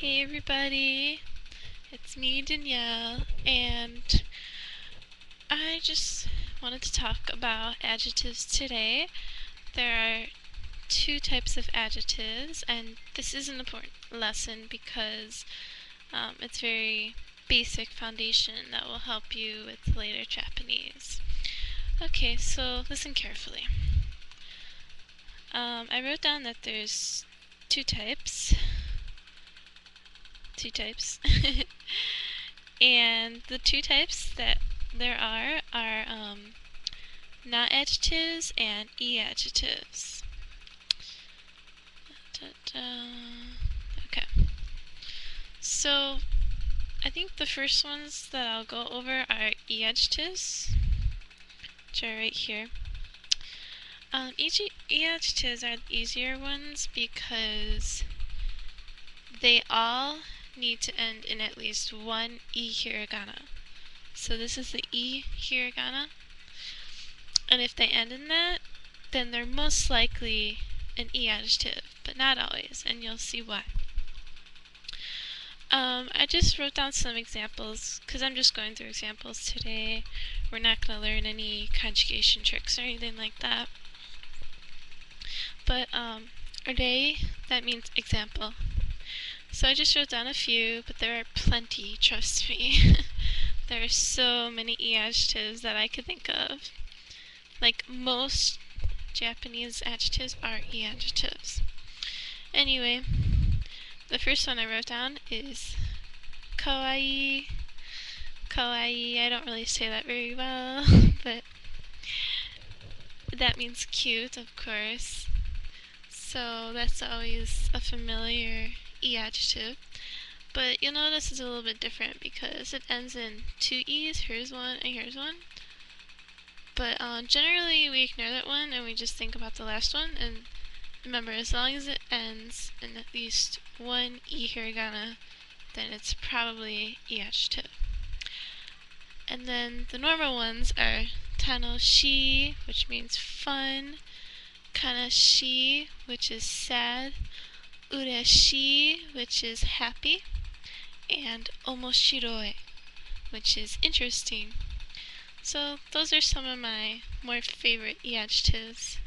Hey everybody, it's me Danielle, and I just wanted to talk about adjectives today. There are two types of adjectives, and this is an important lesson because it's very basic foundation that will help you with later Japanese. Okay, so listen carefully. I wrote down that there's two types. And the two types that there are na-adjectives and i-adjectives. Okay. So, I think the first ones that I'll go over are i-adjectives, which are right here. I-adjectives are the easier ones because they all need to end in at least one i-hiragana. So this is the i-hiragana, and if they end in that, then they're most likely an i-adjective, but not always, and you'll see why. I just wrote down some examples, because I'm just going through examples today. We're not going to learn any conjugation tricks or anything like that. But, ore, that means example. So I just wrote down a few, but there are plenty, trust me. There are so many i-adjectives that I could think of. Like, most Japanese adjectives are i-adjectives. Anyway, the first one I wrote down is kawaii. Kawaii, I don't really say that very well, but that means cute, of course. So that's always a familiar i-adjective. But you'll notice it's a little bit different because it ends in two e's. Here's one and here's one. But generally we ignore that one and we just think about the last one. And remember, as long as it ends in at least one i-hiragana, then it's probably i-adjective. And then the normal ones are tanoshii, which means fun, kanashii, which is sad, ureshii, which is happy, and omoshiroi, which is interesting. So those are some of my more favorite i-adjectives.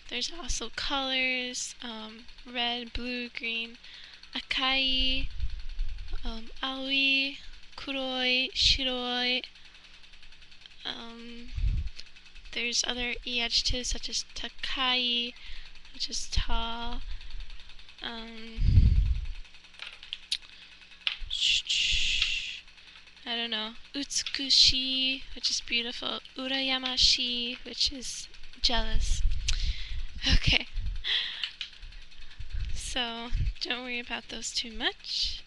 There's also colors, red, blue, green, akai, aoi, kuroi, shiroi. There's other i-adjectives such as takai, which is tall. I don't know. Utsukushi, which is beautiful. Urayamashi, which is jealous. Okay. So, don't worry about those too much.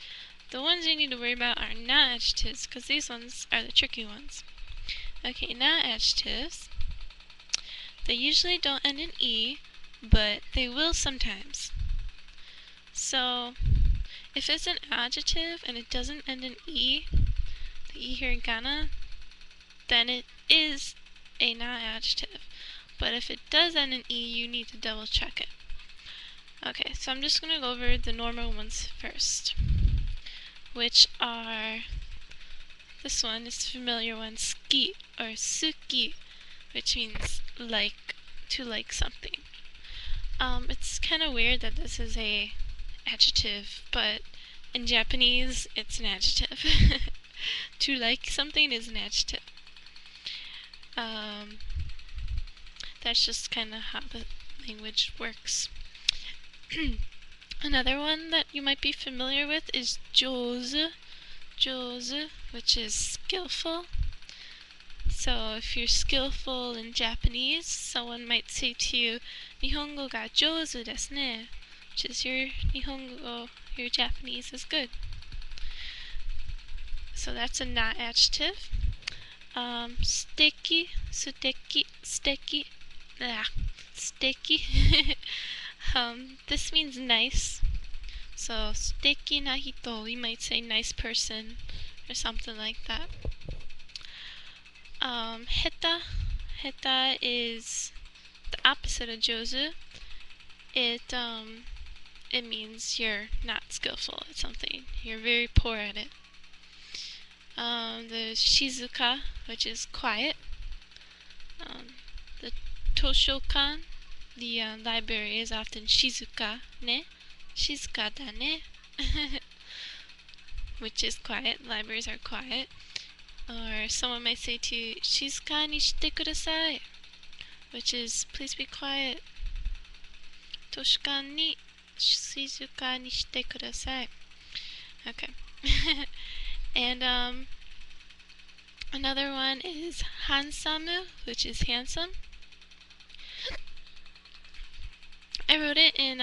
The ones you need to worry about are na-adjectives, because these ones are the tricky ones. Okay, na-adjectives. They usually don't end in e, but they will sometimes. So, if it's an adjective and it doesn't end in e, the i-hiragana, then it is a na-adjective. But if it does end in e, you need to double check it. Okay, so I'm just going to go over the normal ones first, which are, this one is a familiar one, ski or suki, which means like, to like something. It's kind of weird that this is a adjective, but in Japanese it's an adjective. To like something is an adjective. That's just kind of how the language works. Another one that you might be familiar with is jozu, which is skillful. So if you're skillful in Japanese, someone might say to you, Nihongo ga jouzu desu ne, which is your Japanese is good. So that's a na-adjective. Steki, steki. This means nice. So, steki na hito, we might say nice person, or something like that. Heta is the opposite of jozu. It it means you're not skillful at something. You're very poor at it. The shizuka, which is quiet. The toshokan, the library, is often shizuka ne, shizuka da ne, which is quiet. Libraries are quiet. Or someone might say to you, shizuka ni shite kudasai, which is please be quiet. Toshokan ni shizuka ni shite kudasai. Okay. And another one is hansamu, which is handsome. I wrote it in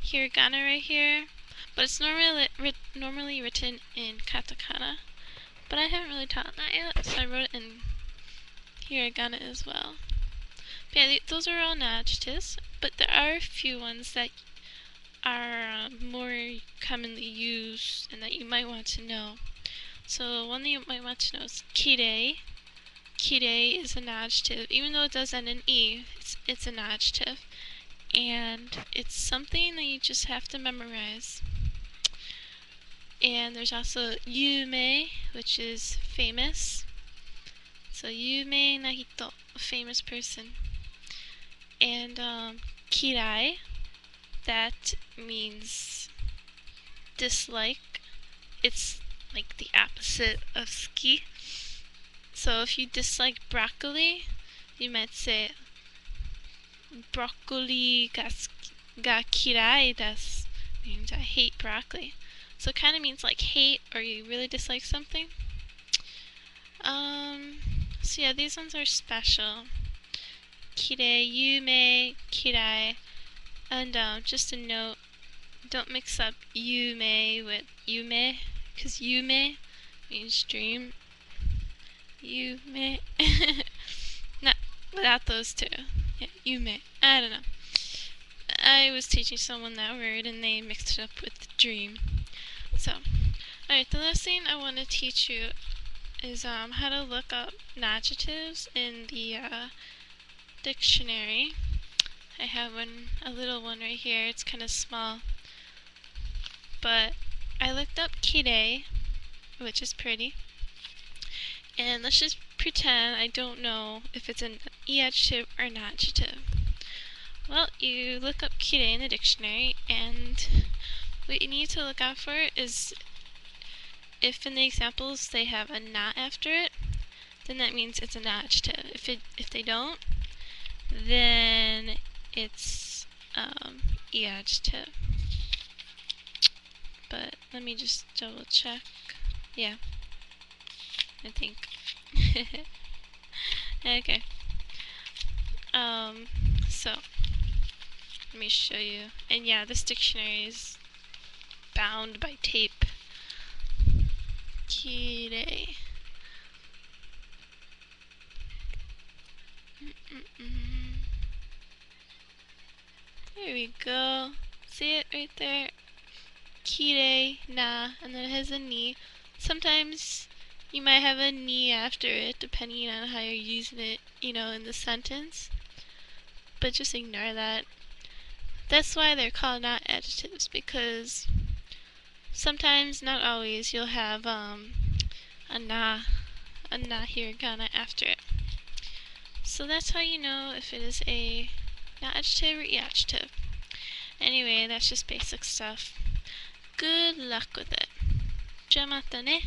hiragana right here, but it's normally written in katakana. But I haven't really taught that yet, so I wrote it in hiragana as well. But yeah, those are all na-adjectives, but there are a few ones that are more commonly used and that you might want to know. So one that you might want to know is kirei. Kirei is an adjective. Even though it does end in e, it's an adjective. And it's something that you just have to memorize. And there's also yume, which is famous. So yume na hito, a famous person. And kirai, that means dislike. It's like the opposite of suki. So if you dislike broccoli, you might say broccoli ga kirai desu, means I hate broccoli. So it kind of means like hate, or you really dislike something. So yeah, these ones are special. Kirei, yume, kirai. And just a note, don't mix up yume with yume, because yume means dream. Yume. Not without those two. Yeah, yume. I don't know. I was teaching someone that word and they mixed it up with dream. So, alright, the last thing I want to teach you is how to look up na-adjectives in the dictionary. I have a little one right here. It's kind of small. But I looked up kirei, which is pretty. And let's just pretend I don't know if it's an i-adjective or an adjective. Well, you look up kirei in the dictionary, and what you need to look out for is if in the examples they have a na after it, then that means it's an adjective. If they don't, then it's i-adjective. But let me just double check. Yeah, I think. Okay. So let me show you. And yeah, this dictionary is bound by tape. Kirei. There we go. See it right there? Kirei, na, and then it has a ni. Sometimes you might have a ni after it, depending on how you're using it, in the sentence. But just ignore that. That's why they're called na-adjectives, because sometimes, not always, you'll have a na hiragana after it. So that's how you know if it is a na-adjective or i-adjective. Anyway, that's just basic stuff. Good luck with it. じゃあまたね。